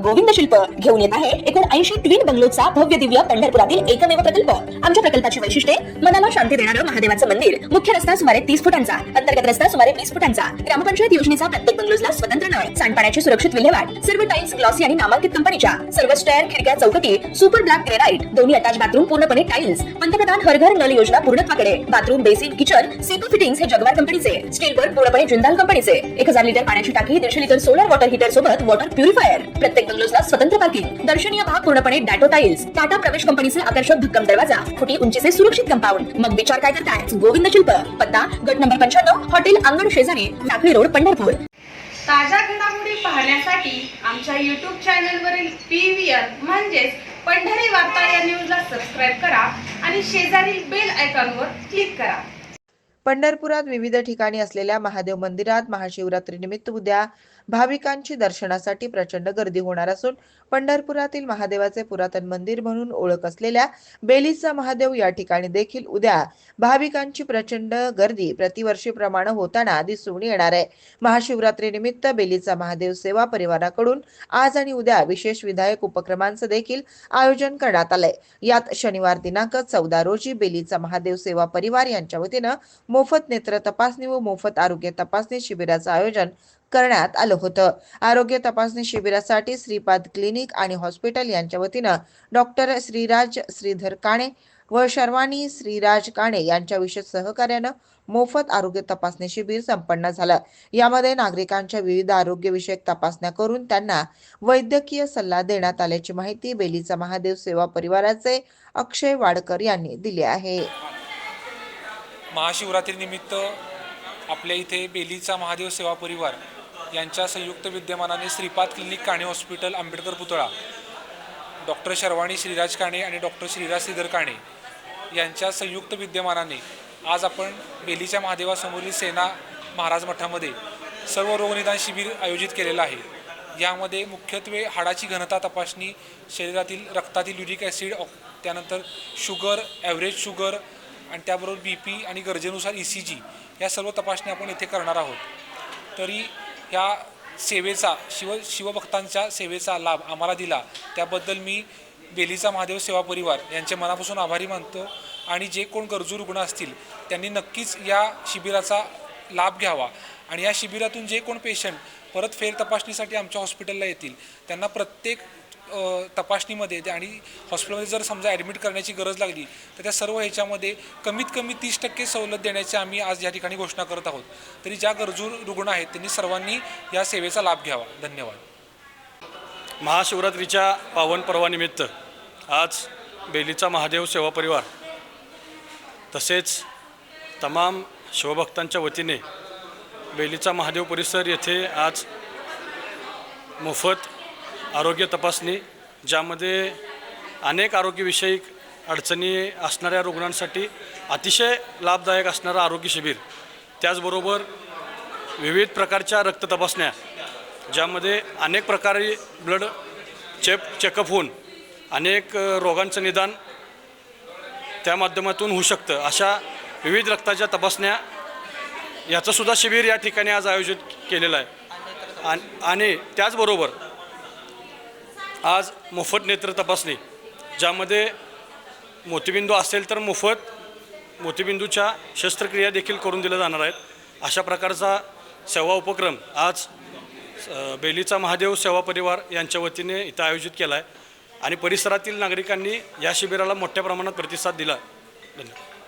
गोविंद शिल्प घेऊन येत आहे एकूण 80 ट्विन बंगलोचा भव्य दिव्य पंढरपुरातील एकमेव प्रकल्प। आमच्या प्रकल्पाची वैशिष्ट्ये मनाला शांती देणारं महादेवाचं मंदिर, मुख्य रस्ता सुमारे 30 फुटांचा, अंतर्गत रस्ता सुमारे 20 फुटांचा, ग्रामपंचायत योजनेचा प्रत्येक बंगलोजला स्वतंत्र नळ, सांडपाण्याची सुरक्षित विल्हेवाट, सर्व टाइल्स ग्लॉसी आणि नामांकित कंपनीच्या, सर्व स्टेअर, खिडक्या, चौकटी सुपर ब्लॅक ग्रेनाइट, दोन्ही अटॅच बाथरूम पूर्णपणे टाइल्स, पंतप्रधान हर घर नल योजना पूर्णत्वाकडे, bathroom, basin, kitchen, CP fittings हे जगवार कंपनीचे, स्टील वर्क पूर्णपणे जिंदाल कंपनीचे, 1000 लिटर पाण्याची टाकी, 150 लिटर सोलर वॉटर हीटर सोबत वॉटर प्युरिफायर, प्रत्येक बंगलोजला स्वतंत्र पार्किंग, दर्शनीय भाग पूर्णपणे डॅटो टाइल्स, टाटा प्रवेश कंपनीचे आकर्षक भक्कम दरवाजा, फुटी उंचीचे सुरक्षित कंपाऊंड। मग विचार काय करताय? गोविंद शिल्प, पत्ता गट नंबर 95, हॉटेल अंगण शेजारी, टाकळी रोड, पंढरपूर। ताज्या घडामोडी पाहण्यासाठी आमच्या YouTube चॅनलवरील PVR म्हणजेच पंढरी वार्ता या न्यूजला सबस्क्राइब करा आणि शेजारील बेल आयकॉनवर क्लिक करा। पंढरपुरात विविध ठिकाणी असलेल्या महादेव मंदिरात महाशिवरात्रीनिमित्त उद्या भाविकांची दर्शनासाठी प्रचंड गर्दी होणार असून पंढरपुरातील महादेवाचे पुरातन मंदिर म्हणून ओळख असलेल्या बेलीचा महादेव या ठिकाणी देखील उद्या भाविकांची प्रचंड गर्दी प्रतिवर्षीप्रमाणे होताना दिसून येणार आहे। महाशिवरात्रीनिमित्त बेलीचा महादेव सेवा परिवाराकडून आज आणि उद्या विशेष विधायक उपक्रमांचं देखील आयोजन करण्यात आलंय। यात शनिवार दिनांक 14 रोजी बेलीचा महादेव सेवा परिवार यांच्या वतीनं मोफत नेत्र तपासणी व मोफत आरोग्य तपासणी शिबिराचं आयोजन करण्यात आलं होतं। आरोग्य तपासणी शिबिरासाठी श्रीपाद क्लिनिक आणि हॉस्पिटल यांच्या वतीनं डॉक्टर श्रीराज श्रीधर काणे व शर्वाणी श्रीराज काणे यांच्या विशेष सहकार्यानं मोफत आरोग्य तपासणी शिबिर संपन्न झालं। यामध्ये नागरिकांच्या विविध आरोग्यविषयक तपासण्या करून त्यांना वैद्यकीय सल्ला देण्यात आल्याची माहिती बेलीचा महादेव सेवा परिवाराचे अक्षय वाडकर यांनी दिली आहे। महाशिवरात्रीनिमित्त आपल्या इथे बेलीचा महादेव सेवा परिवार यांच्या संयुक्त विद्यमानाने श्रीपाद क्लिनिक काणे हॉस्पिटल आंबेडकर पुतळा, डॉक्टर शर्वाणी श्रीराज काणे आणि डॉक्टर श्रीराज श्रीधर काणे यांच्या संयुक्त विद्यमानाने आज आपण बेलीच्या महादेवासमोरील सेना महाराज मठामध्ये सर्व रोगनिदान शिबिर आयोजित केलेलं आहे। यामध्ये मुख्यत्वे हाडाची घनता तपासणी, शरीरातील रक्तातील युरिक ॲसिड, त्यानंतर शुगर, ॲव्हरेज शुगर आणि त्याबरोबर BP आणि गरजेनुसार ECG या सर्व तपासण्या आपण इथे करणार आहोत। तरी ह्या सेवेचा शिवभक्तांच्या सेवेचा लाभ आम्हाला दिला त्याबद्दल मी बेलीचा महादेव सेवा परिवार यांचे मनापासून आभारी मानतो आणि जे कोण गरजू रुग्ण असतील त्यांनी नक्कीच या शिबिराचा लाभ घ्यावा आणि या शिबिरातून जे कोण पेशंट परत फेर तपासणीसाठी आमच्या हॉस्पिटलला येतील त्यांना प्रत्येक तपासणीमध्ये आणि हॉस्पिटलमध्ये जर समजा ॲडमिट करण्याची गरज लागली तर त्या सर्व ह्याच्यामध्ये कमीत कमी 30% सवलत देण्याची आम्ही आज या ठिकाणी घोषणा करत आहोत। तरी ज्या गरजू रुग्ण आहेत त्यांनी सर्वांनी या सेवेचा लाभ घ्यावा। धन्यवाद। महाशिवरात्रीच्या पावन पर्वानिमित्त आज बेलीचा महादेव सेवा परिवार तसेच तमाम शिवभक्तांच्या वतीने बेलीचा महादेव परिसर येथे आज मोफत आरोग्य तपासणी, ज्यामध्ये अनेक आरोग्यविषयक अडचणी असणाऱ्या रुग्णांसाठी अतिशय लाभदायक असणारं आरोग्य शिबिर, त्याचबरोबर विविध प्रकारच्या रक्त तपासण्या ज्यामध्ये अनेक प्रकारे ब्लड चेकअप होऊन अनेक रोगांचं निदान त्या माध्यमातून होऊ शकतं, अशा विविध रक्ताच्या तपासण्या याचंसुद्धा शिबिर या ठिकाणी आज आयोजित केलेलं आहे। आणि त्याचबरोबर आज मोफत नेत्र तपासणी, ज्यामध्ये मोतीबिंदू असेल तर मोफत मोतीबिंदूच्या शस्त्रक्रिया देखील करून दिल्या जाणार आहेत। अशा प्रकारचा सेवा उपक्रम आज बेलीचा महादेव सेवा परिवार यांच्या वतीने इथं आयोजित केला आहे आणि परिसरातील नागरिकांनी या शिबिराला मोठ्या प्रमाणात प्रतिसाद दिला। धन्यवाद।